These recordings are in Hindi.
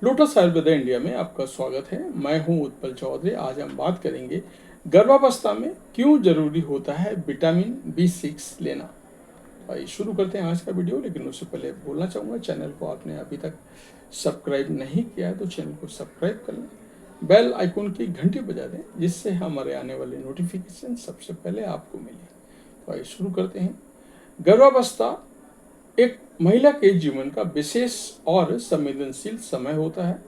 लोटस आयुर्वेदा इंडिया में आपका स्वागत है। मैं हूं उत्पल चौधरी। आज हम बात करेंगे गर्भावस्था में क्यों जरूरी होता है विटामिन B6 लेना। तो आइए शुरू करते हैं आज का वीडियो। लेकिन उससे पहले बोलना चाहूँगा, चैनल को आपने अभी तक सब्सक्राइब नहीं किया है तो चैनल को सब्सक्राइब कर लें, बेल आइकन की घंटी बजा दें जिससे हमारे आने वाले नोटिफिकेशन सबसे पहले आपको मिले। तो आइए शुरू करते हैं। गर्भावस्था एक महिला के जीवन का विशेष और संवेदनशील समय होता है।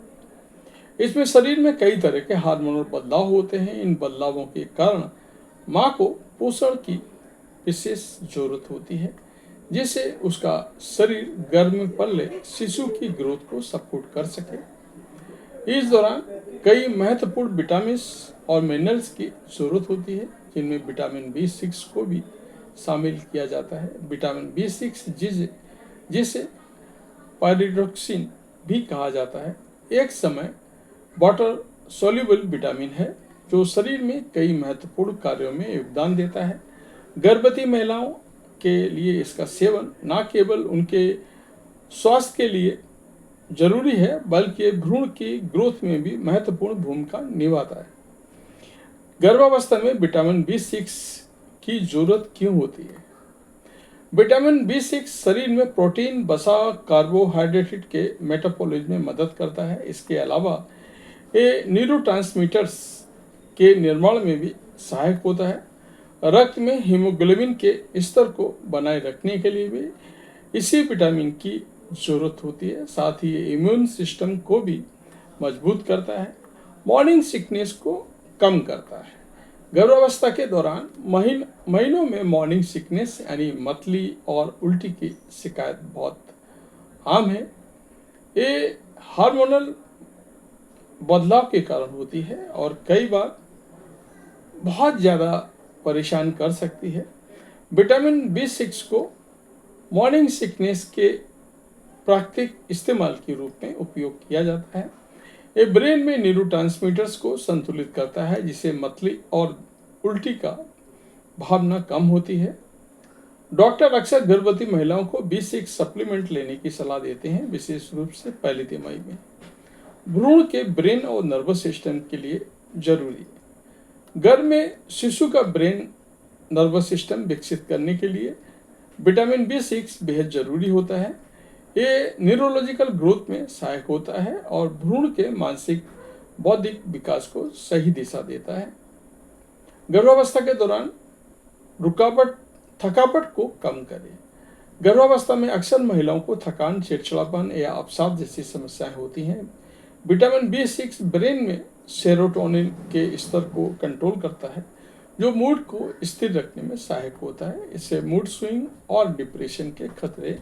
इसमें शरीर में कई तरह के हार्मोनल बदलाव होते हैं। इन बदलावों के कारण माँ को पोषण की विशेष जरूरत होती है, जिससे उसका शरीर गर्भ में पले शिशु की ग्रोथ को सपोर्ट कर सके। इस दौरान कई महत्वपूर्ण विटामिन और मिनरल्स की जरूरत होती है, जिनमें विटामिन B6 को भी शामिल किया जाता है। विटामिन B6 जिसे पायरिडॉक्सिन भी कहा जाता है, एक समय वाटर सोल्यूबल विटामिन है जो शरीर में कई महत्वपूर्ण कार्यों में योगदान देता है। गर्भवती महिलाओं के लिए इसका सेवन न केवल उनके स्वास्थ्य के लिए जरूरी है बल्कि भ्रूण की ग्रोथ में भी महत्वपूर्ण भूमिका निभाता है। गर्भावस्था में विटामिन B6 की जरूरत क्यों होती है? विटामिन B6 शरीर में प्रोटीन, वसा, कार्बोहाइड्रेट के मेटाबॉलिज्म में मदद करता है। इसके अलावा ये न्यूरोट्रांसमीटर्स के निर्माण में भी सहायक होता है। रक्त में हीमोग्लोबिन के स्तर को बनाए रखने के लिए भी इसी विटामिन की जरूरत होती है। साथ ही ये इम्यून सिस्टम को भी मजबूत करता है, मॉर्निंग सिकनेस को कम करता है। गर्भावस्था के दौरान महीनों में मॉर्निंग सिकनेस यानी मतली और उल्टी की शिकायत बहुत आम है। ये हार्मोनल बदलाव के कारण होती है और कई बार बहुत ज़्यादा परेशान कर सकती है। विटामिन B6 को मॉर्निंग सिकनेस के प्राकृतिक इस्तेमाल के रूप में उपयोग किया जाता है। ये ब्रेन में न्यूरोट्रांसमीटर्स को संतुलित करता है, जिससे मतली और उल्टी का भावना कम होती है। डॉक्टर अक्सर गर्भवती महिलाओं को B6 सप्लीमेंट लेने की सलाह देते हैं, विशेष रूप से पहली तिमाही में। भ्रूण के ब्रेन और नर्वस सिस्टम के लिए जरूरी है। गर्भ में शिशु का ब्रेन नर्वस सिस्टम विकसित करने के लिए विटामिन B6 बेहद जरूरी होता है। ये न्यूरोलॉजिकल ग्रोथ में सहायक होता है और भ्रूण के मानसिक बौद्धिक विकास को सही दिशा देता है। गर्भावस्था के दौरान थकावट को कम करें। गर्भावस्था में अक्सर महिलाओं को थकान, चिड़चिड़ापन या अवसाद जैसी समस्याएं होती हैं। विटामिन B6 ब्रेन में सेरोटोनिन के स्तर को कंट्रोल करता है, जो मूड को स्थिर रखने में सहायक होता है। इससे मूड स्विंग और डिप्रेशन के खतरे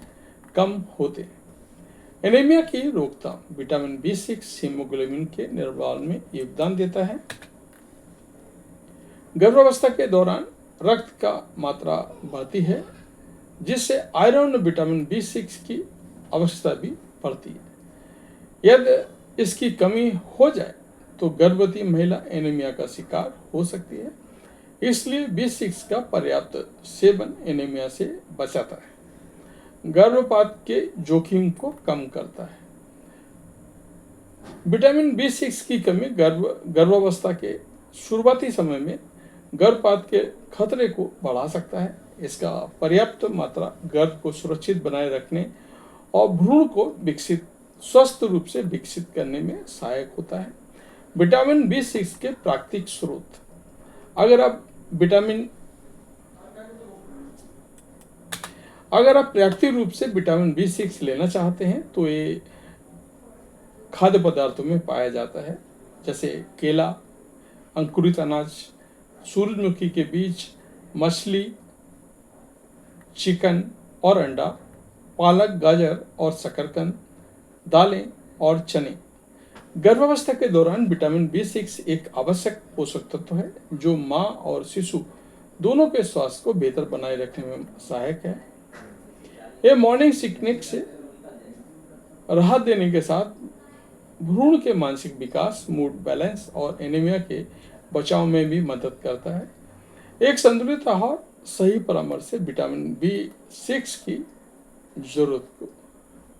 कम होते हैं। एनीमिया की रोकथाम। विटामिन B6 हीमोग्लोबिन के निर्माण में योगदान देता है। गर्भावस्था के दौरान रक्त का मात्रा बढ़ती है, जिससे आयरन और विटामिन B6 की आवश्यकता भी बढ़ती है। यदि इसकी कमी हो जाए तो गर्भवती महिला एनीमिया का शिकार हो सकती है। इसलिए B6 का पर्याप्त सेवन एनीमिया से बचाता है, गर्भपात के जोखिम को कम करता है। विटामिन B6 की कमी गर्भावस्था के शुरुआती समय में गर्भपात के खतरे को बढ़ा सकता है। इसका पर्याप्त मात्रा गर्भ को सुरक्षित बनाए रखने और भ्रूण को स्वस्थ रूप से विकसित करने में सहायक होता है। विटामिन B6 के प्राकृतिक स्रोत। अगर आप प्राकृतिक रूप से विटामिन B6 लेना चाहते हैं तो ये खाद्य पदार्थों में पाया जाता है, जैसे केला, अंकुरित अनाज, सूरजमुखी के बीज, मछली, चिकन और अंडा, पालक, गाजर और शकरकंद, दालें और चने। गर्भावस्था के दौरान विटामिन B6 एक आवश्यक पोषक तत्व है जो माँ और शिशु दोनों के स्वास्थ्य को बेहतर बनाए रखने में सहायक है। यह मॉर्निंग सिकनेस से राहत देने के साथ भ्रूण के मानसिक विकास, मूड बैलेंस और एनीमिया के बचाव में भी मदद करता है। एक संतुलित आहार, सही परामर्श से विटामिन B6 की जरूरत को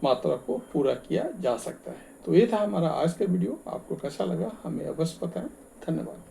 मात्रा को पूरा किया जा सकता है। तो ये था हमारा आज का वीडियो, आपको कैसा लगा हमें अवश्य बताएं। धन्यवाद।